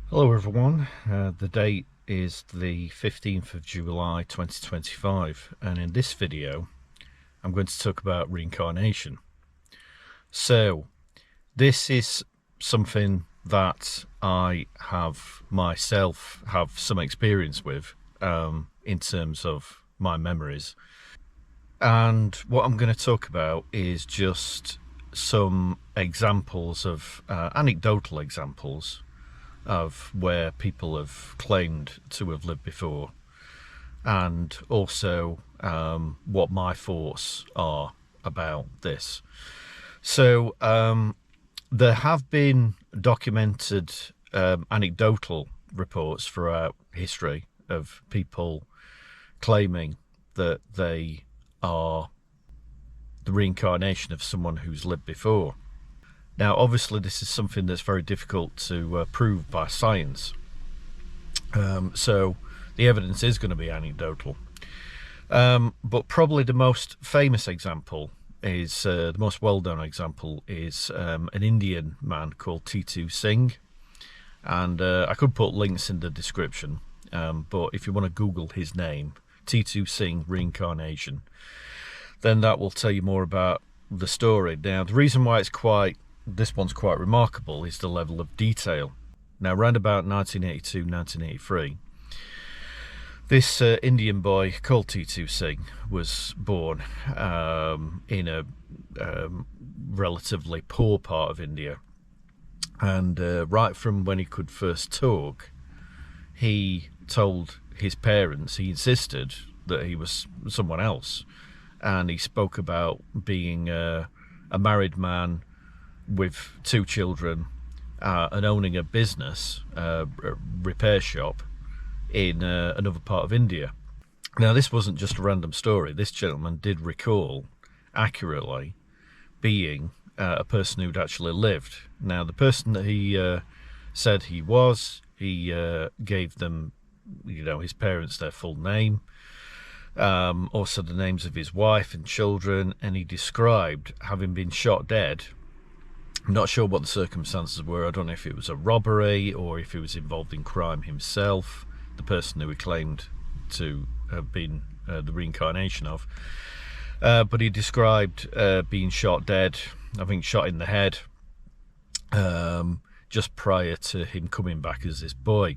Hello everyone, the date is the 15th of July 2025, and in this video I'm going to talk about reincarnation. So this is something that I have myself have some experience with in terms of my memories, and what I'm going to talk about is just some examples of anecdotal examples of where people have claimed to have lived before, and also what my thoughts are about this. So there have been documented anecdotal reports throughout history of people claiming that they are the reincarnation of someone who's lived before. Now, obviously, this is something that's very difficult to prove by science. So the evidence is going to be anecdotal. But probably the most famous example is, the most well-known example is an Indian man called T2 Singh. And I could put links in the description, but if you want to Google his name, T2 Singh reincarnation, then that will tell you more about the story. Now, the reason why this one's quite remarkable is the level of detail. Now, around about 1982, 1983, this Indian boy called T2 Singh was born in a relatively poor part of India. And right from when he could first talk, he told his parents, he insisted that he was someone else. And he spoke about being a married man with 2 children and owning a business, a repair shop in another part of India. Now, this wasn't just a random story. This gentleman did recall accurately being a person who'd actually lived. Now, the person that he said he gave them, his parents, their full name, also the names of his wife and children, and he described having been shot dead. I'm not sure what the circumstances were. I don't know if it was a robbery or if he was involved in crime himself, the person who he claimed to have been the reincarnation of. But he described being shot dead, I think shot in the head, just prior to him coming back as this boy.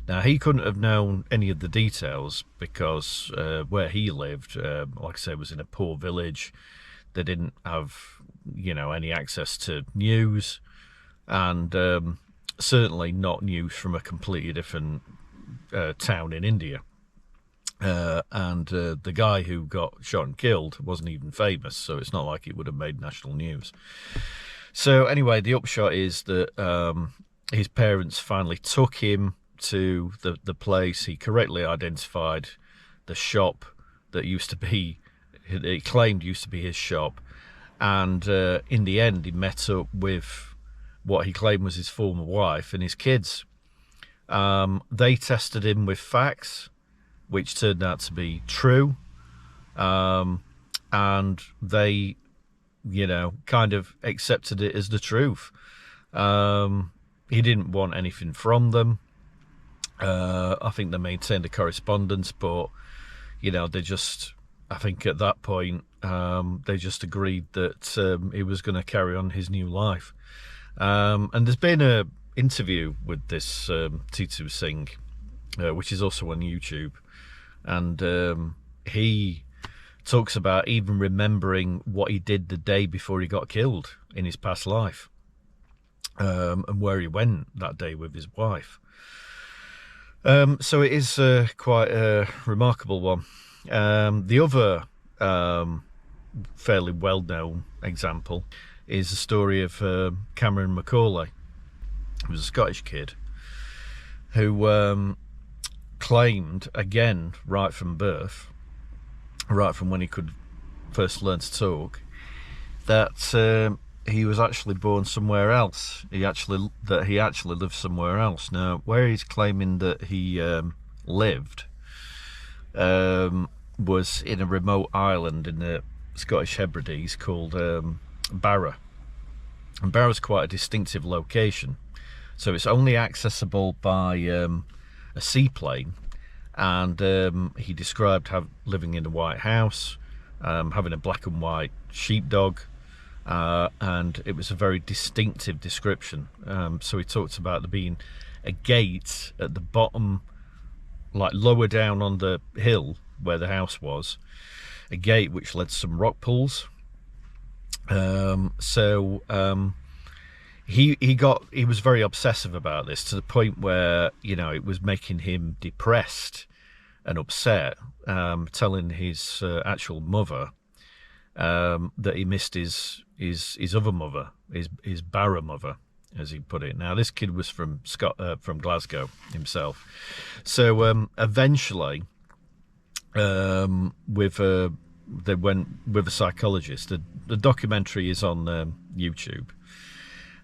Now, he couldn't have known any of the details because where he lived, like I said, was in a poor village. They didn't have, any access to news, and certainly not news from a completely different town in India. And the guy who got shot and killed wasn't even famous, so it's not like it would have made national news. So anyway, the upshot is that his parents finally took him to the place. He correctly identified the shop that he claimed used to be his shop, and in the end he met up with what he claimed was his former wife and his kids. They tested him with facts, which turned out to be true, and they kind of accepted it as the truth. He didn't want anything from them. I think they maintained a correspondence, but I think at that point they just agreed that he was going to carry on his new life. And there's been an interview with this T2 Singh, which is also on YouTube, and he talks about even remembering what he did the day before he got killed in his past life, and where he went that day with his wife. So it is quite a remarkable one. The other fairly well-known example is the story of Cameron Macaulay, who was a Scottish kid who claimed, again, right from birth, right from when he could first learn to talk, that he was actually born somewhere else. He actually lived somewhere else. Now, where he's claiming that he lived was in a remote island in the Scottish Hebrides called Barra. And Barra's quite a distinctive location. So it's only accessible by a seaplane. And he described living in a white house, having a black and white sheepdog, and it was a very distinctive description. So he talked about there being a gate at the bottom, like lower down on the hill where the house was, a gate which led to some rock pools. He was very obsessive about this, to the point where, you know, it was making him depressed and upset, telling his actual mother that he missed his other mother, his Barra mother, as he put it. Now, this kid was from Glasgow himself. So eventually, they went with a psychologist. The documentary is on YouTube.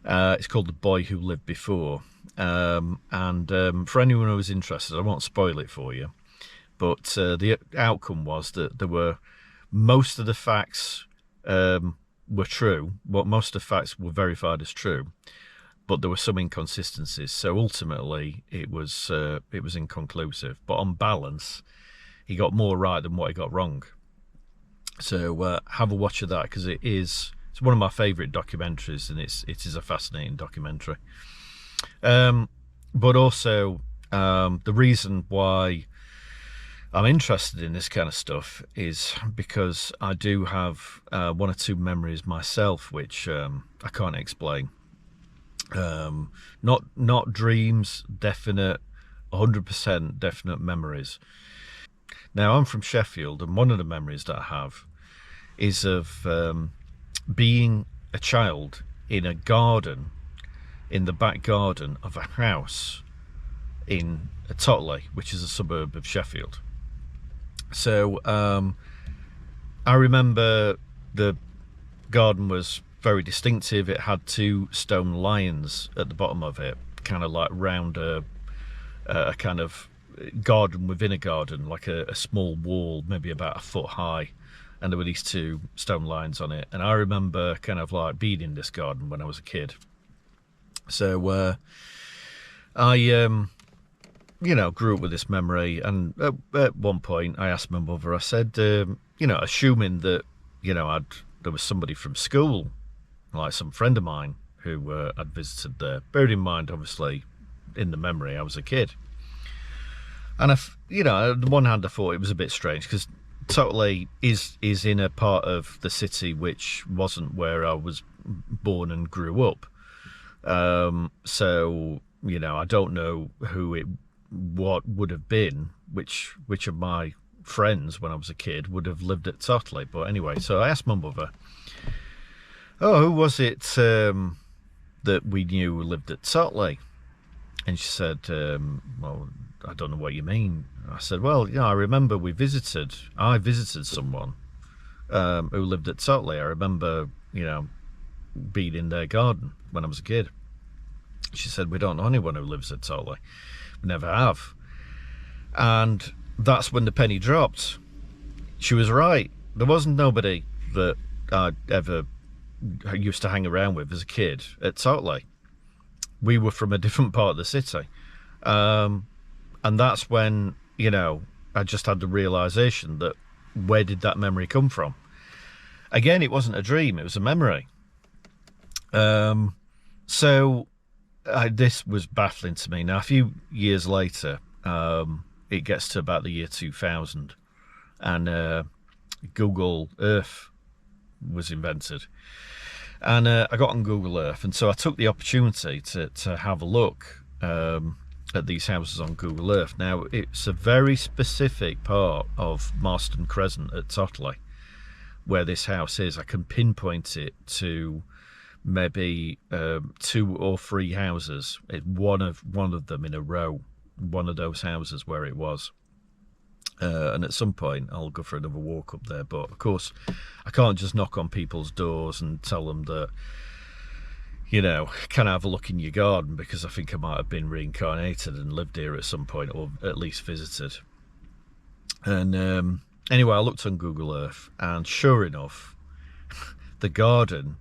It's called The Boy Who Lived Before. For anyone who was interested, I won't spoil it for you, but the outcome was that most of the facts were true. Most of the facts were verified as true, but there were some inconsistencies. So ultimately, it was inconclusive. But on balance, he got more right than what he got wrong. So have a watch of that, because it's one of my favourite documentaries, and it is a fascinating documentary. But also, the reason why I'm interested in this kind of stuff is because I do have one or two memories myself which I can't explain. Not dreams, definite, 100% definite memories. Now, I'm from Sheffield, and one of the memories that I have is of being a child in a garden, in the back garden of a house in Totley, which is a suburb of Sheffield. So I remember the garden was very distinctive. It had two stone lions at the bottom of it, kind of like round a kind of garden within a garden, like a small wall, maybe about a foot high, and there were these two stone lions on it. And I remember kind of like being in this garden when I was a kid. So I you know, grew up with this memory, and at one point I asked my mother, I said, you know, assuming that, you know, there was somebody from school, like some friend of mine, who had visited there. Bearing in mind, obviously, in the memory, I was a kid. And you know, on the one hand, I thought it was a bit strange, because Totley is in a part of the city which wasn't where I was born and grew up. So, you know, I don't know what would have been, which of my friends when I was a kid would have lived at Totley. But anyway, so I asked my mother, oh, who was it that we knew lived at Totley? And she said, well, I don't know what you mean. I said, well, you know, I remember I visited someone who lived at Totley. I remember, you know, being in their garden when I was a kid. She said, we don't know anyone who lives at Totley. We never have. And that's when the penny dropped. She was right. There wasn't nobody that I ever used to hang around with as a kid at Totley. We were from a different part of the city. And that's when, you know, I just had the realisation that where did that memory come from? Again, it wasn't a dream, it was a memory. This was baffling to me. Now, a few years later, it gets to about the year 2000, and Google Earth was invented. And I got on Google Earth, and so I took the opportunity to have a look at these houses on Google Earth. Now, it's a very specific part of Marston Crescent at Totley where this house is. I can pinpoint it to maybe 2 or 3 houses. One of them in a row, one of those houses where it was. And at some point I'll go for another walk up there, but of course I can't just knock on people's doors and tell them that, you know, can I have a look in your garden, because I think I might have been reincarnated and lived here at some point, or at least visited. And anyway, I looked on Google Earth, and sure enough, the garden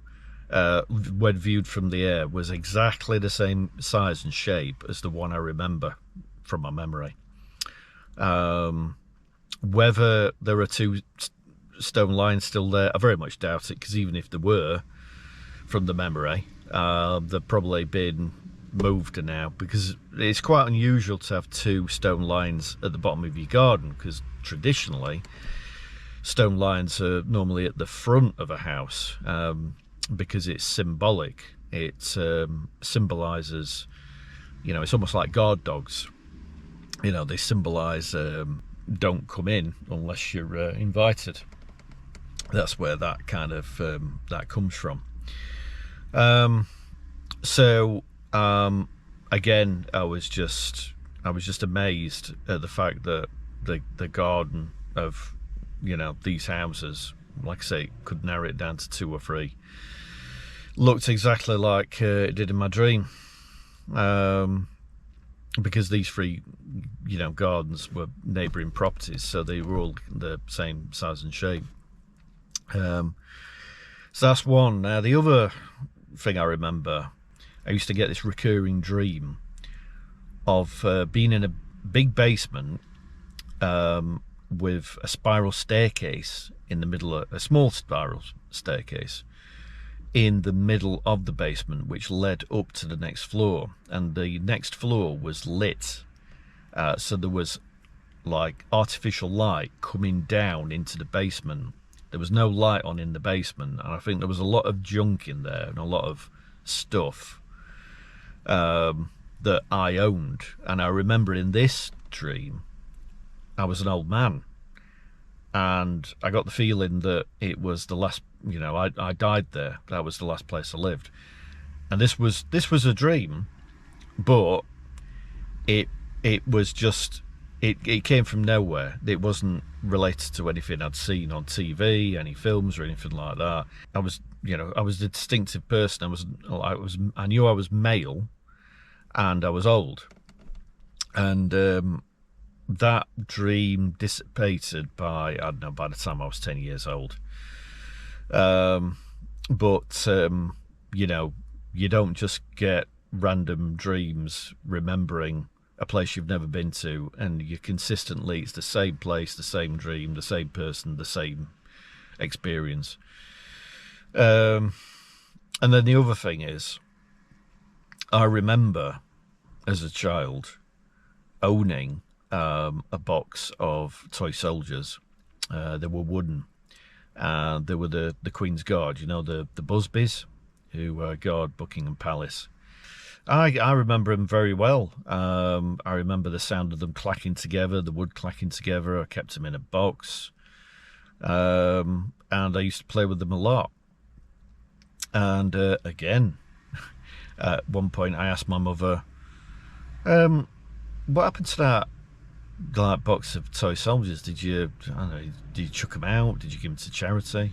when viewed from the air, was exactly the same size and shape as the one I remember from my memory. Whether there are two stone lines still there, I very much doubt it, because even if there were, from the memory, they've probably been moved now, because it's quite unusual to have two stone lines at the bottom of your garden, because traditionally stone lines are normally at the front of a house, because it's symbolic. It symbolizes, you know, it's almost like guard dogs, you know, they symbolize don't come in unless you're invited. That's where that kind of that comes from. Again, I was just amazed at the fact that the garden of, you know, these houses, like I say, could narrow it down to 2 or 3, looked exactly like it did in my dream, because these 3, you know, gardens were neighbouring properties, so they were all the same size and shape. So that's one. Now the other thing I remember, I used to get this recurring dream of being in a big basement with a spiral staircase in the middle of a small spiral staircase in the middle of the basement, which led up to the next floor, and the next floor was lit, so there was like artificial light coming down into the basement. There was no light on in the basement, and I think there was a lot of junk in there and a lot of stuff that I owned. And I remember in this dream I was an old man, and I got the feeling that it was the last, you know, I died there. That was the last place I lived. And this was a dream, but it was just, it came from nowhere. It wasn't related to anything I'd seen on TV, any films or anything like that. I was, you know, I was a distinctive person. I knew I was male, and I was old, and that dream dissipated by, I don't know, by the time I was 10 years old. You know, you don't just get random dreams remembering a place you've never been to, and you consistently, it's the same place, the same dream, the same person, the same experience. And then the other thing is, I remember as a child owning a box of toy soldiers. They were wooden. They were the Queen's Guard, you know, the Busbys who guard Buckingham Palace. I remember them very well. I remember the sound of them clacking together, the wood clacking together. I kept them in a box, and I used to play with them a lot. And again, at one point I asked my mother, what happened to that box of toy soldiers? Did you, I don't know, did you chuck them out? Did you give them to charity?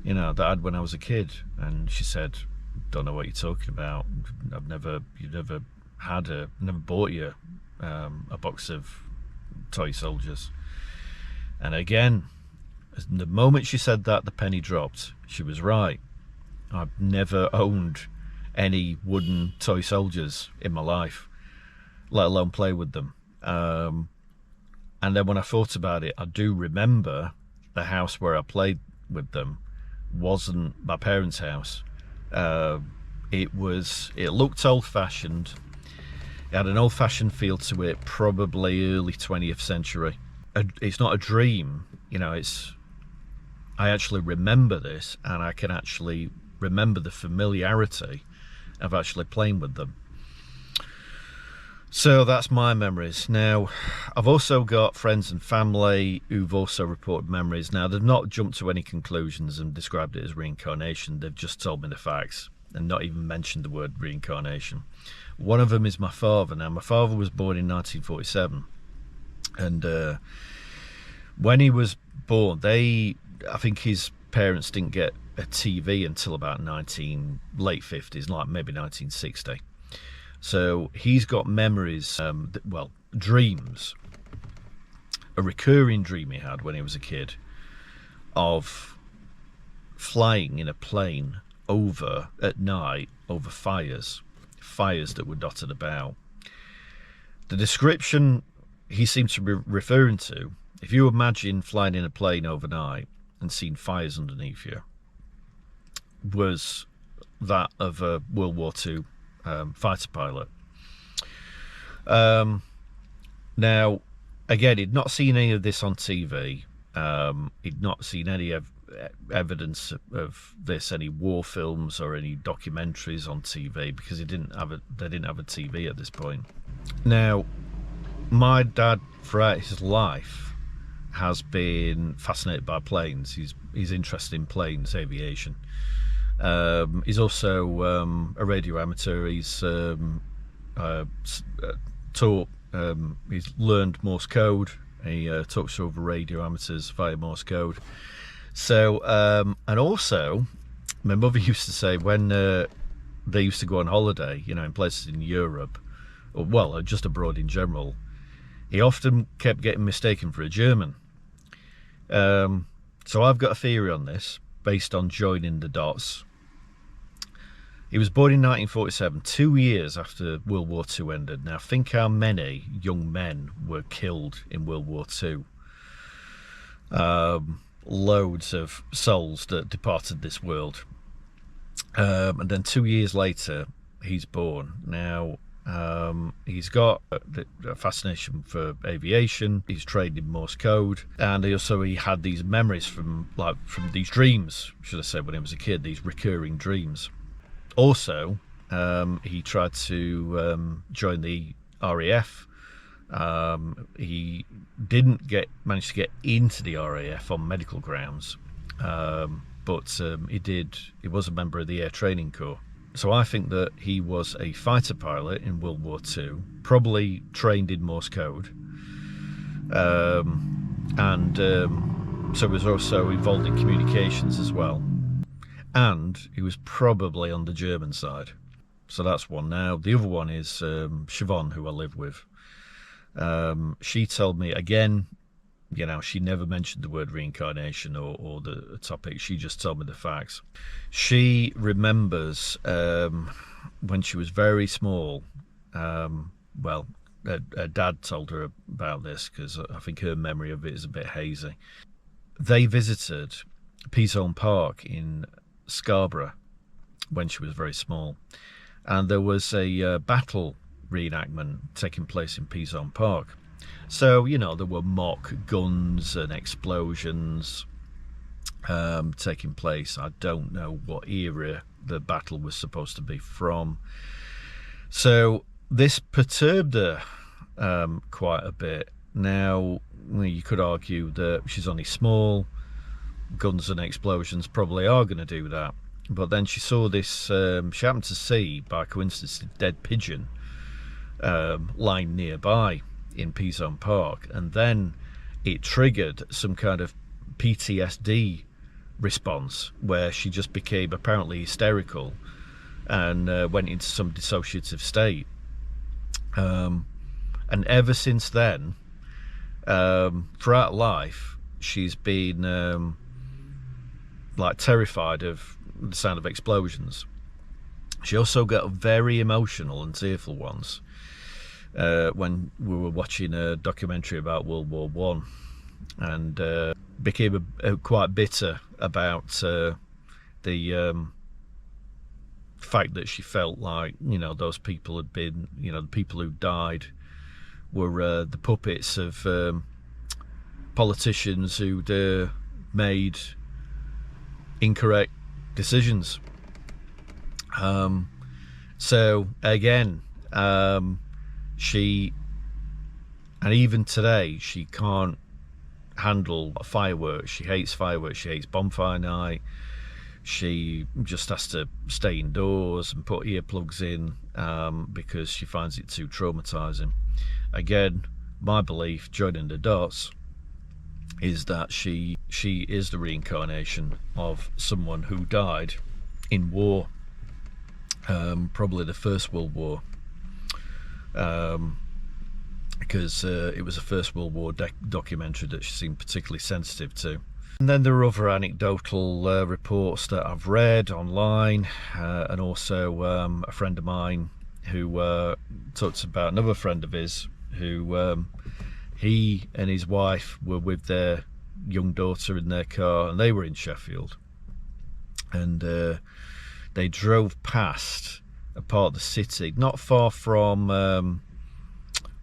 You know, that I had when I was a kid. And she said, don't know what you're talking about. You've never bought you a box of toy soldiers. And again, the moment she said that, the penny dropped. She was right. I've never owned any wooden toy soldiers in my life, let alone play with them. And then when I thought about it, I do remember the house where I played with them wasn't my parents' house. It looked old-fashioned. It had an old-fashioned feel to it, probably early 20th century. It's not a dream, you know, I actually remember this, and I can actually remember the familiarity of actually playing with them. So that's my memories. Now, I've also got friends and family who've also reported memories. Now, they've not jumped to any conclusions and described it as reincarnation. They've just told me the facts and not even mentioned the word reincarnation. One of them is my father. Now, my father was born in 1947. And when he was born, I think his parents didn't get a TV until about late 50s, like maybe 1960. So he's got memories, dreams, a recurring dream he had when he was a kid of flying in a plane over at night over fires that were dotted about. The description he seems to be referring to, if you imagine flying in a plane overnight and seeing fires underneath you, was that of a World War II fighter pilot. Now, again, he'd not seen any of this on TV. He'd not seen any evidence of this, any war films or any documentaries on TV, because they didn't have a TV at this point. Now, my dad, throughout his life, has been fascinated by planes. He's interested in planes, aviation. He's also a radio amateur. He's taught. He's learned Morse code. He talks to other radio amateurs via Morse code. So, and also, my mother used to say when they used to go on holiday, you know, in places in Europe, or well, just abroad in general, he often kept getting mistaken for a German. So I've got a theory on this, based on joining the dots. He was born in 1947, 2 years after World War II ended. Now, think how many young men were killed in World War II. Loads of souls that departed this world. And then 2 years later, he's born. Now, he's got a fascination for aviation. He's trained in Morse code, and he had these memories from these dreams, should I say, when he was a kid, these recurring dreams. Also, he tried to join the RAF. He didn't manage to get into the RAF on medical grounds, but he was a member of the Air Training Corps. So I think that he was a fighter pilot in World War II, probably trained in Morse code, and so he was also involved in communications as well. And he was probably on the German side. So that's one. Now, the other one is Siobhan, who I live with. She told me, again, you know, she never mentioned the word reincarnation or the topic. She just told me the facts. She remembers when she was very small, well, her dad told her about this, because I think her memory of it is a bit hazy. They visited Peasholm Park in Scarborough when she was very small, and there was a battle reenactment taking place in Peasholm Park. So, you know, there were mock guns and explosions taking place. I don't know what era the battle was supposed to be from. So this perturbed her quite a bit. Now, you could argue that she's only small. Guns and explosions probably are going to do that. But then she saw this, she happened to see, by coincidence, a dead pigeon lying nearby in Peasholm Park, and then it triggered some kind of PTSD response where she just became apparently hysterical and went into some dissociative state. And ever since then, throughout life, she's been like terrified of the sound of explosions. She also got very emotional and tearful once when we were watching a documentary about World War One, and became quite bitter about the fact that she felt like, you know, those people had been, you know, the people who died were the puppets of politicians who'd made incorrect decisions. So again, she, and even today, she can't handle fireworks. She hates fireworks. She hates bonfire night. She just has to stay indoors and put earplugs in because she finds it too traumatizing. Again, my belief, joining the dots, is that she is the reincarnation of someone who died in war, probably the First World War, because it was a First World War documentary that she seemed particularly sensitive to. And then there are other anecdotal reports that I've read online, and also a friend of mine who talks about another friend of his who he and his wife were with their young daughter in their car, and they were in Sheffield, and they drove past a part of the city not far from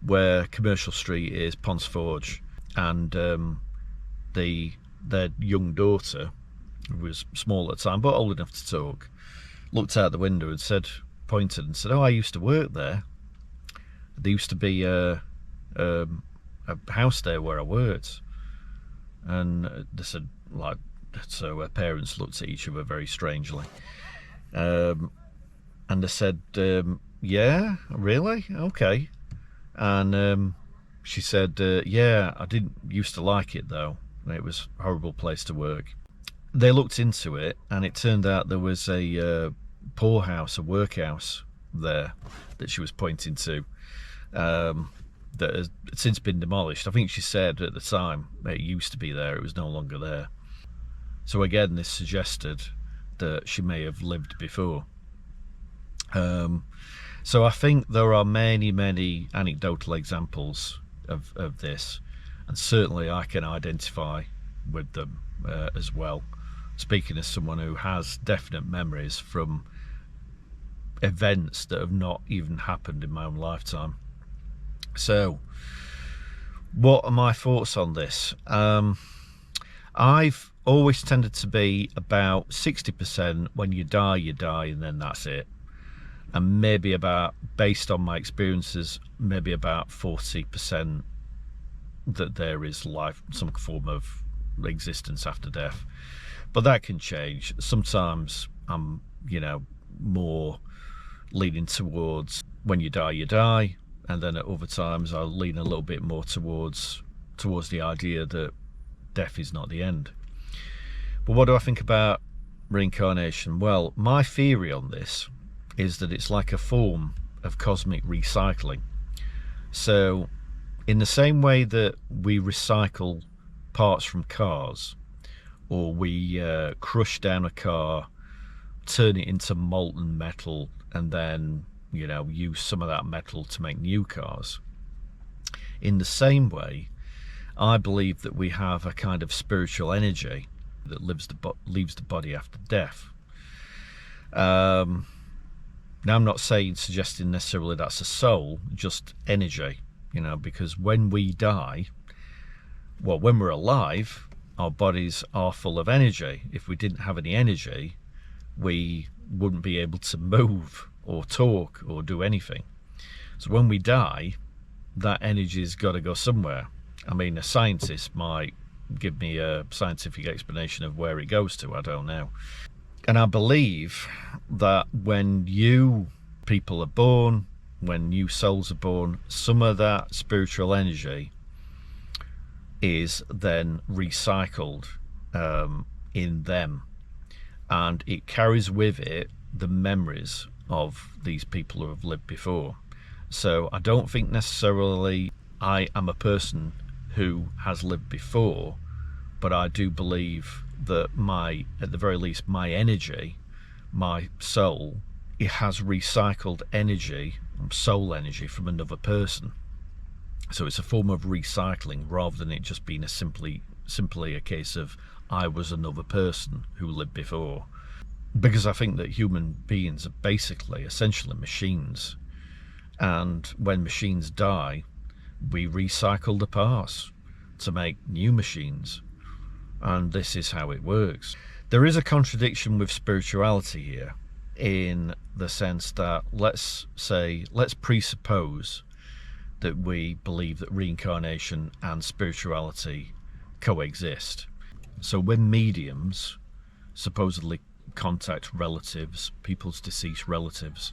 where Commercial Street is, Ponce Forge, and their young daughter, who was small at the time but old enough to talk, looked out the window and said, pointed and said, "Oh, I used to work there. There used to be a house there where I worked." And they said, like, so her parents looked at each other very strangely, and they said, "Yeah, really? Okay." And she said, "Yeah, I didn't used to like it though. It was a horrible place to work." They looked into it, and it turned out there was a poorhouse, a workhouse there that she was pointing to, that has since been demolished. I think she said at the time it used to be there, it was no longer there. So again, this suggested that she may have lived before. So I think there are many anecdotal examples of this, and certainly I can identify with them as well, speaking as someone who has definite memories from events that have not even happened in my own lifetime. So what are my thoughts on this? I've always tended to be about 60% when you die, and then that's it. And maybe about, based on my experiences, maybe about 40% that there is life, some form of existence after death. But that can change. Sometimes I'm, more leaning towards when you die, and then at other times I'll lean a little bit more towards the idea that death is not the end. But what do I think about reincarnation? Well, my theory on this is that it's like a form of cosmic recycling. So in the same way that we recycle parts from cars, or we crush down a car, turn it into molten metal, and then use some of that metal to make new cars, in the same way I believe that we have a kind of spiritual energy that leaves the body after death. Now, I'm not suggesting necessarily that's a soul, just energy, because when we die, well, when we're alive, our bodies are full of energy. If we didn't have any energy, we wouldn't be able to move or talk or do anything. So when we die, that energy's got to go somewhere. I mean, a scientist might give me a scientific explanation of where it goes to, I don't know. And I believe that when new people are born, when new souls are born, some of that spiritual energy is then recycled in them, and it carries with it the memories of these people who have lived before. So I don't think necessarily I am a person who has lived before, but I do believe that at the very least, my energy, my soul, it has recycled energy, soul energy, from another person. So it's a form of recycling rather than it just being simply a case of I was another person who lived before. Because I think that human beings are essentially machines, and when machines die, we recycle the parts to make new machines, and this is how it works. There is a contradiction with spirituality here, in the sense that let's presuppose that we believe that reincarnation and spirituality coexist. So when mediums supposedly contact relatives, people's deceased relatives,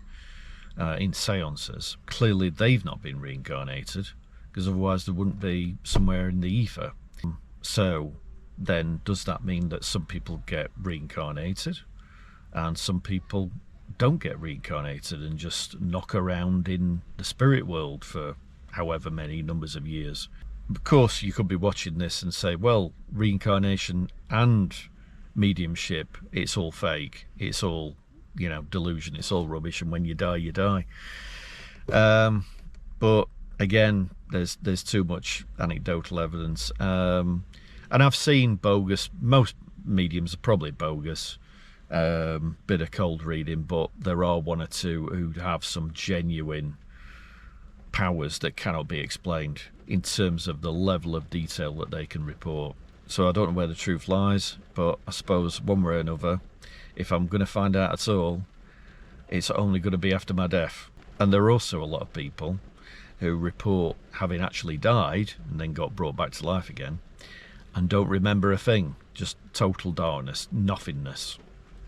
in seances, clearly they've not been reincarnated, because otherwise they wouldn't be somewhere in the ether. So then does that mean that some people get reincarnated and some people don't get reincarnated and just knock around in the spirit world for however many numbers of years? Of course, you could be watching this and say, well, reincarnation and mediumship, it's all fake, it's all, you know, delusion, it's all rubbish, and when you die, you die. But again, there's too much anecdotal evidence, and I've seen bogus. Most mediums are probably bogus, bit of cold reading, but there are one or two who have some genuine powers that cannot be explained in terms of the level of detail that they can report. So I don't know where the truth lies, but I suppose one way or another, if I'm going to find out at all, it's only going to be after my death. And there are also a lot of people who report having actually died and then got brought back to life again and don't remember a thing, just total darkness, nothingness,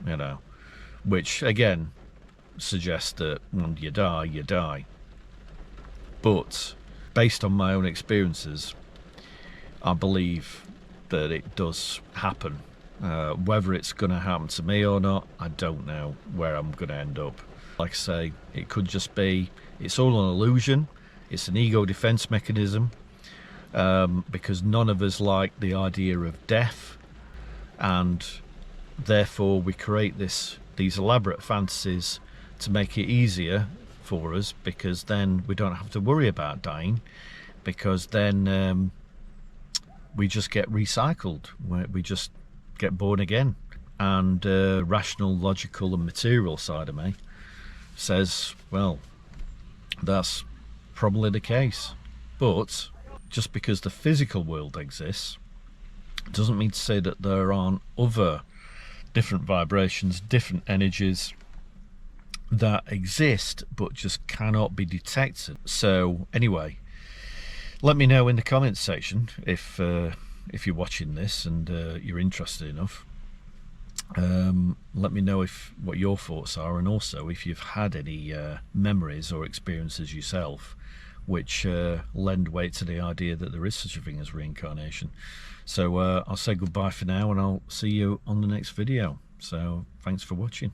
you know, which again suggests that when you die, you die. But based on my own experiences, I believe that it does happen. Whether it's going to happen to me or not, I don't know where I'm going to end up. Like I say, it could just be, it's all an illusion, it's an ego defense mechanism, because none of us like the idea of death, and therefore we create these elaborate fantasies to make it easier for us, because then we don't have to worry about dying, because then we just get recycled, we just get born again. And rational, logical and material side of me says, well, that's probably the case. But just because the physical world exists doesn't mean to say that there aren't other different vibrations, different energies that exist but just cannot be detected. So anyway, let me know in the comments section if you're watching this and you're interested enough. Let me know what your thoughts are, and also if you've had any memories or experiences yourself which lend weight to the idea that there is such a thing as reincarnation. So I'll say goodbye for now, and I'll see you on the next video. So thanks for watching.